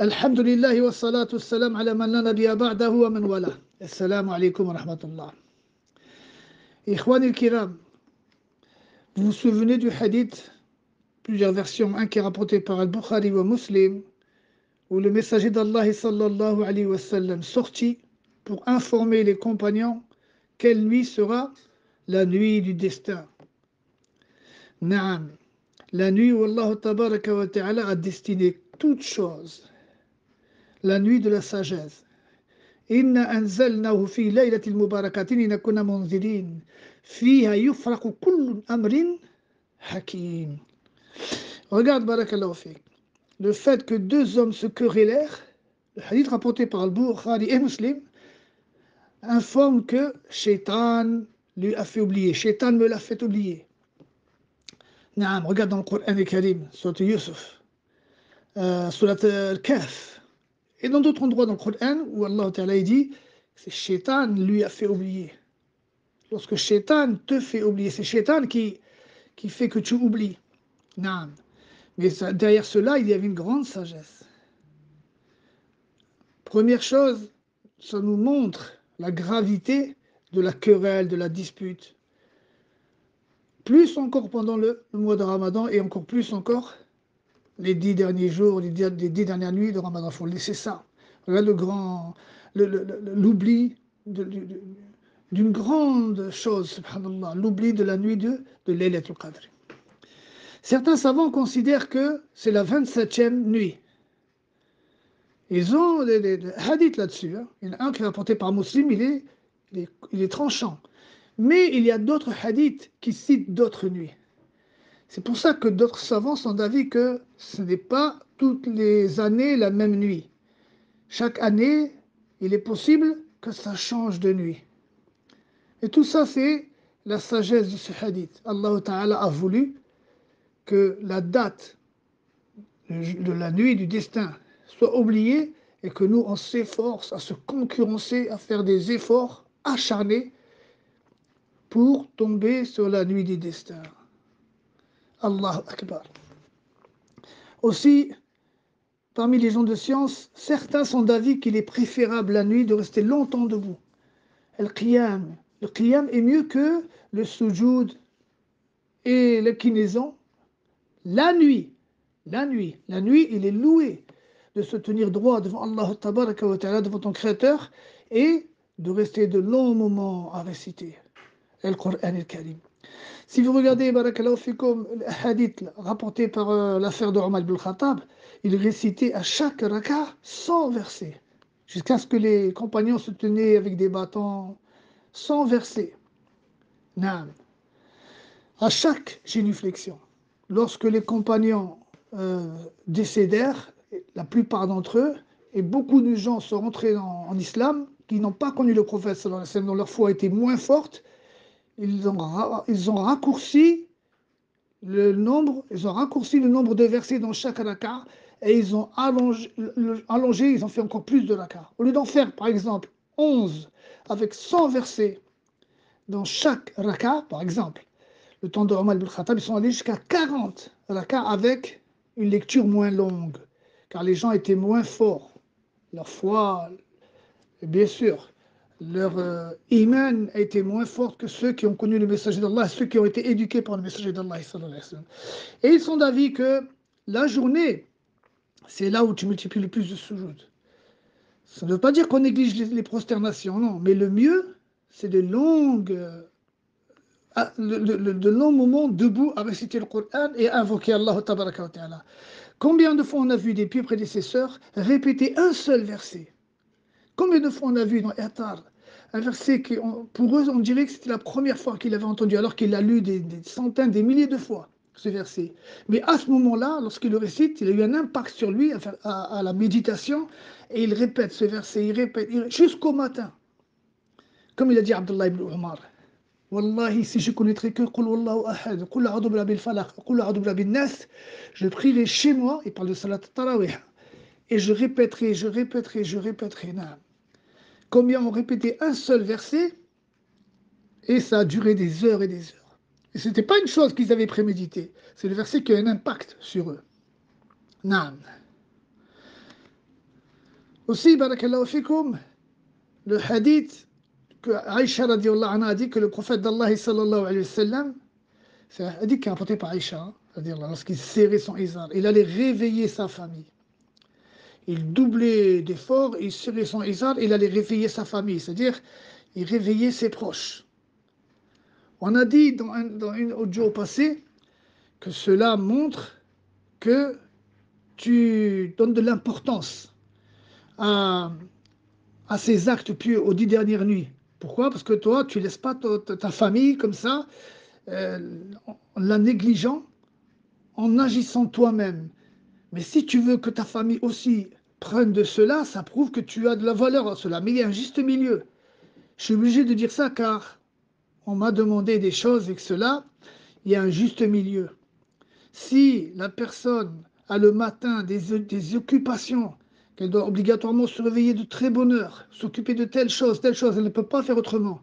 الحمد لله والصلاة والسلام على من لا نبي بعده ومن والاه. السلام عليكم ورحمة الله. Ikhwan al-Kiram, vous vous souvenez du hadith, plusieurs versions, un qui est rapporté par Al-Bukhari ou Muslim, où le messager d'Allah sallallahu alayhi wa sallam sortit pour informer les compagnons quelle nuit sera la nuit du destin. Naam, la nuit où Allah tabaraka wa ta'ala a destiné toutes choses, la nuit de la sagesse. إنا أنزلناه في ليلة المباركة إنا كنا منذرين فيها يفرق كل أمر حكيم. Regarde, barakallahu fik, le fait que deux hommes se querellèrent, le hadith rapporté par Al-Bukhari et Muslim, informe que Shaitan lui a fait oublier. Shaitan me l'a fait oublier. Naam, regarde dans le Coran al-Karim, Surat Yusuf, Surat Al-Kahf, et dans d'autres endroits dans le Coran où Allah Ta'ala dit c'est Shaitan lui a fait oublier. Lorsque Shaitan te fait oublier, c'est Shaitan qui fait que tu oublies. Naam. Mais derrière cela, il y avait une grande sagesse. Première chose, ça nous montre la gravité de la querelle, de la dispute. Plus encore pendant le mois de Ramadan et encore plus encore les 10 derniers jours, les 10 dernières nuits de Ramadan. Il faut laisser ça. Regarde l'oubli d'une grande chose, subhanallah, l'oubli de la nuit de Laylatul Qadr. Certains savants considèrent que c'est la 27e nuit. Ils ont des hadiths là-dessus. Hein. Il y en a un qui est rapporté par Muslim, il est tranchant. Mais il y a d'autres hadiths qui citent d'autres nuits. C'est pour ça que d'autres savants sont d'avis que ce n'est pas toutes les années la même nuit. Chaque année, il est possible que ça change de nuit. Et tout ça, c'est la sagesse de ce hadith. Allah Ta'ala a voulu que la date de la nuit du destin soit oubliée et que nous, on s'efforce à se concurrencer, à faire des efforts acharnés pour tomber sur la nuit du destin. Allahu Akbar. Aussi, parmi les gens de science, certains sont d'avis qu'il est préférable la nuit de rester longtemps debout. Le qiyam est mieux que le sujoud et l'inclinaison. La nuit, il est loué de se tenir droit devant Allah tabaraka wa ta'ala, devant ton créateur, et de rester de longs moments à réciter le Coran al-Karim. Si vous regardez, barakallahu fikum, le hadith rapporté par l'affaire de Omar ibn Khattab, il récitait à chaque raka 100 versets, jusqu'à ce que les compagnons se tenaient avec des bâtons, 100 versets. Naam. À chaque génuflexion, lorsque les compagnons décédèrent, la plupart d'entre eux, et beaucoup de gens sont rentrés en islam, qui n'ont pas connu le prophète sallallahu alayhi wa sallam, dont leur foi était moins forte, ils ont raccourci le nombre de versets dans chaque raka, et ils ont allongé, ils ont fait encore plus de raka. Au lieu d'en faire, par exemple, 11 avec 100 versets dans chaque raka, par exemple, le temps de Omar ibn Khattab, ils sont allés jusqu'à 40 raka avec une lecture moins longue, car les gens étaient moins forts. Leur foi, bien sûr, leur iman a été moins forte que ceux qui ont connu le messager d'Allah, ceux qui ont été éduqués par le messager d'Allah. Et ils sont d'avis que la journée, c'est là où tu multiplies le plus de sujoud. Ça ne veut pas dire qu'on néglige les prosternations, non, mais le mieux, c'est de longs moments debout à réciter le Coran et à invoquer Allah tabaraka wa ta'ala. Combien de fois on a vu des pieux prédécesseurs répéter un seul verset? Combien de fois on a vu dans Athar un verset qui, pour eux, on dirait que c'était la première fois qu'il avait entendu, alors qu'il l'a lu des centaines, des milliers de fois, ce verset. Mais à ce moment-là, lorsqu'il le récite, il a eu un impact sur lui à la méditation, et il répète ce verset, il répète jusqu'au matin. Comme il a dit Abdullah ibn Umar. Wallahi, si je connaîtrais que Qul Wallahu Ahad, Qul A'udhu Birabbil Falaq, Qul A'udhu Birabbin Nas, je prierai chez moi, il parle de Salat Tarawih, et je répéterai. Naam. Combien ont répété un seul verset, et ça a duré des heures et des heures. Et ce n'était pas une chose qu'ils avaient prémédité, c'est le verset qui a un impact sur eux. Naam. Aussi, barakallahu fikum, le hadith que Aïcha radiallahu anha a dit que le prophète d'Allah sallallahu alayhi wa sallam, c'est un hadith qui est rapporté par Aïcha, hein, c'est-à-dire lorsqu'il serrait son izar, il allait réveiller sa famille. Il doublait d'efforts, il serrait son izar, il allait réveiller sa famille, c'est-à-dire il réveillait ses proches. On a dit dans une audio passée que cela montre que tu donnes de l'importance à ces actes pieux aux 10 dernières nuits. Pourquoi? Parce que toi, tu ne laisses pas ta famille comme ça, en la négligeant, en agissant toi-même. Mais si tu veux que ta famille aussi prenne de cela, ça prouve que tu as de la valeur à cela. Mais il y a un juste milieu. Je suis obligé de dire ça car on m'a demandé des choses et que cela, il y a un juste milieu. Si la personne a le matin des occupations, qu'elle doit obligatoirement se réveiller de très bonne heure, s'occuper de telle chose, elle ne peut pas faire autrement.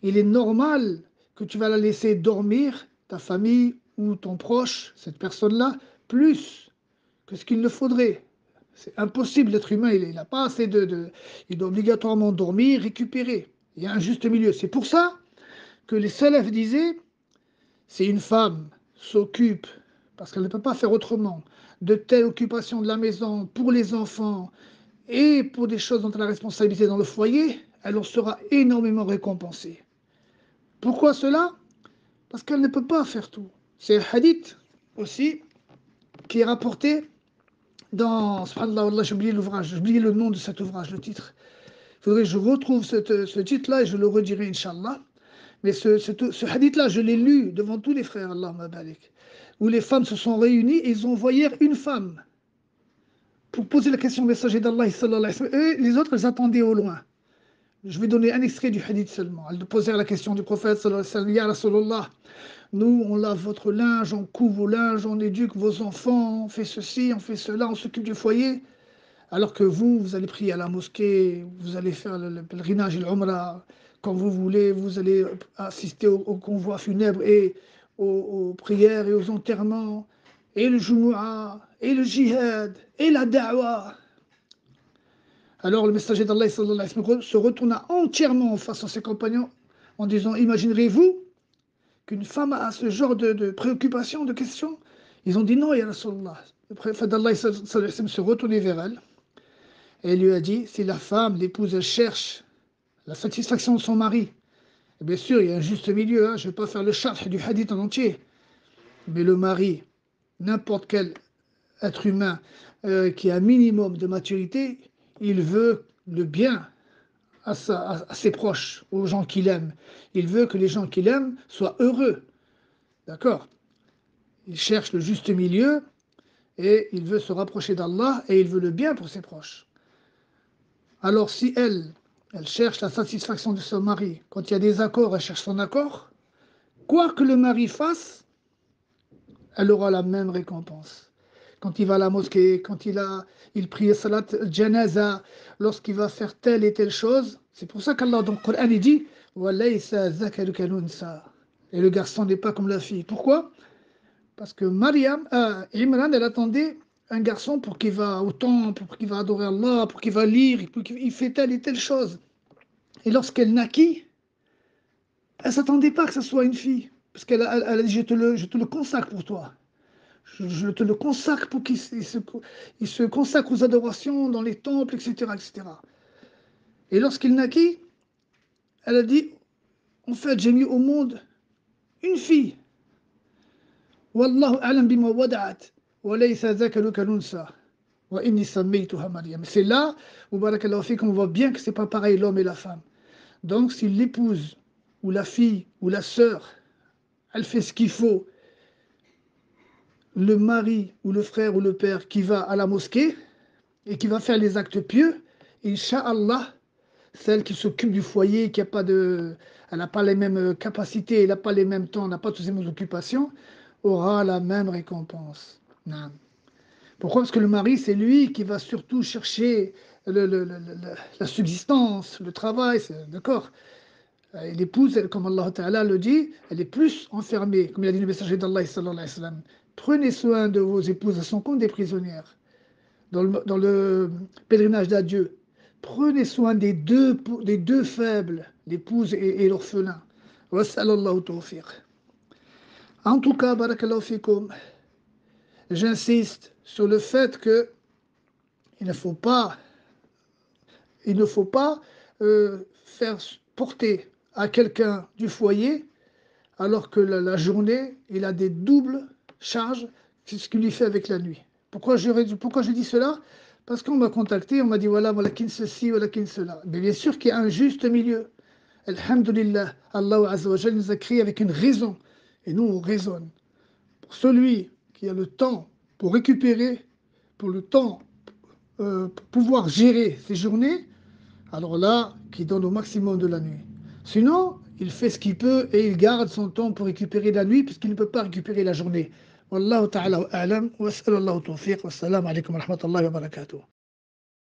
Il est normal que tu vas la laisser dormir, ta famille ou ton proche, cette personne-là, plus que ce qu'il ne faudrait. C'est impossible, l'être humain, il n'a pas assez il doit obligatoirement dormir, récupérer. Il y a un juste milieu. C'est pour ça que les salafs disaient, si une femme s'occupe, parce qu'elle ne peut pas faire autrement, de telle occupation de la maison pour les enfants et pour des choses dont elle a la responsabilité dans le foyer, elle en sera énormément récompensée. Pourquoi cela? Parce qu'elle ne peut pas faire tout. C'est un hadith aussi qui est rapporté dans, subhanallah, j'ai oublié l'ouvrage, j'ai oublié le nom de cet ouvrage, le titre. Il faudrait que je retrouve ce titre-là et je le redirai, Inch'Allah. Mais ce hadith-là, je l'ai lu devant tous les frères, Allahumma barik, où les femmes se sont réunies et ils envoyèrent une femme pour poser la question au messager d'Allah, sallallahu alayhi wa sallam. Et les autres, elles attendaient au loin. Je vais donner un extrait du hadith seulement. Elles posèrent la question du prophète, sallallahu alayhi wa sallam, Ya Rasulallah, nous, on lave votre linge, on couvre vos linges, on éduque vos enfants, on fait ceci, on fait cela, on s'occupe du foyer. Alors que vous allez prier à la mosquée, vous allez faire le pèlerinage et l'umrah quand vous voulez, vous allez assister au convoi funèbre et aux prières et aux enterrements, et le Jumu'ah, et le jihad, et la da'wah. Alors le messager d'Allah sallallahu alayhi wa sallam se retourna entièrement face à ses compagnons en disant, imaginerez-vous qu'une femme a ce genre de préoccupations, de questions? Ils ont dit non, ya Rasulallah. Le prophète d'Allah sallallahu alayhi wa sallam se retournait vers elle et lui a dit, si la femme, l'épouse, elle cherche la satisfaction de son mari, et bien sûr, il y a un juste milieu, hein, je ne vais pas faire le charh du hadith en entier, mais le mari, n'importe quel être humain qui a un minimum de maturité, il veut le bien à ses proches, aux gens qu'il aime. Il veut que les gens qu'il aime soient heureux. D'accord? Il cherche le juste milieu et il veut se rapprocher d'Allah et il veut le bien pour ses proches. Alors si elle cherche la satisfaction de son mari, quand il y a des accords, elle cherche son accord, quoi que le mari fasse, elle aura la même récompense. Quand il va à la mosquée, quand il prie salat janaza, lorsqu'il va faire telle et telle chose, c'est pour ça qu'Allah dans le Coran il dit وَلَيْسَ ذَكَرُ كَالْأُنْثَى. Et le garçon n'est pas comme la fille. Pourquoi? Parce que Imran, elle attendait un garçon pour qu'il va au temple, pour qu'il va adorer Allah, pour qu'il va lire, pour qu'il fait telle et telle chose. Et lorsqu'elle naquit, elle ne s'attendait pas que ce soit une fille. Parce qu'elle a dit, je te le consacre pour toi. Je te le consacre pour qu'il se consacre aux adorations dans les temples, etc. etc. Et lorsqu'il naquit, elle a dit, en fait, j'ai mis au monde une fille. Wallahu a'lam bima wada'at, wa laysa dhakaru kalunsa, wa inni sammaytuha Maryam. C'est là où, barakallahu fik, on voit bien que c'est pas pareil l'homme et la femme. Donc, si l'épouse, ou la fille, ou la sœur, elle fait ce qu'il faut, le mari, ou le frère, ou le père qui va à la mosquée, et qui va faire les actes pieux, Inch'Allah, celle qui s'occupe du foyer, elle n'a pas les mêmes capacités, elle n'a pas les mêmes temps, elle n'a pas toutes les mêmes occupations, aura la même récompense. Non. Pourquoi? Parce que le mari, c'est lui qui va surtout chercher la subsistance, le travail, d'accord? Et l'épouse, comme Allah Ta'ala le dit, elle est plus enfermée, comme il a dit le messager d'Allah sallallahu alayhi wa sallam. Prenez soin de vos épouses, elles sont comme des prisonnières. Dans le pèlerinage d'adieu, Prenez soin des deux faibles, l'épouse et l'orphelin. Wassalallahu tawfiq. En tout cas, barakallahu fikum, j'insiste sur le fait que il ne faut pas, il ne faut pas faire porter à quelqu'un du foyer alors que la journée, il a des doubles charges que ce qu'il lui fait avec la nuit. Pourquoi je dis cela? Parce qu'on m'a contacté, on m'a dit voilà kin ceci, voilà kin cela. Mais bien sûr qu'il y a un juste milieu. Alhamdulillah, Allah Azza wa Jal nous a créés avec une raison. Et nous, on raisonne. Pour celui qui a le temps pour récupérer, pour le temps pour pouvoir gérer ses journées, alors là, qui donne au maximum de la nuit. Sinon, il fait ce qu'il peut et il garde son temps pour récupérer la nuit puisqu'il ne peut pas récupérer la journée. Wallahu ta'ala a'lam wa sallallahu tawfiq wa salam alaykum wa rahmatullahi wa barakatuh.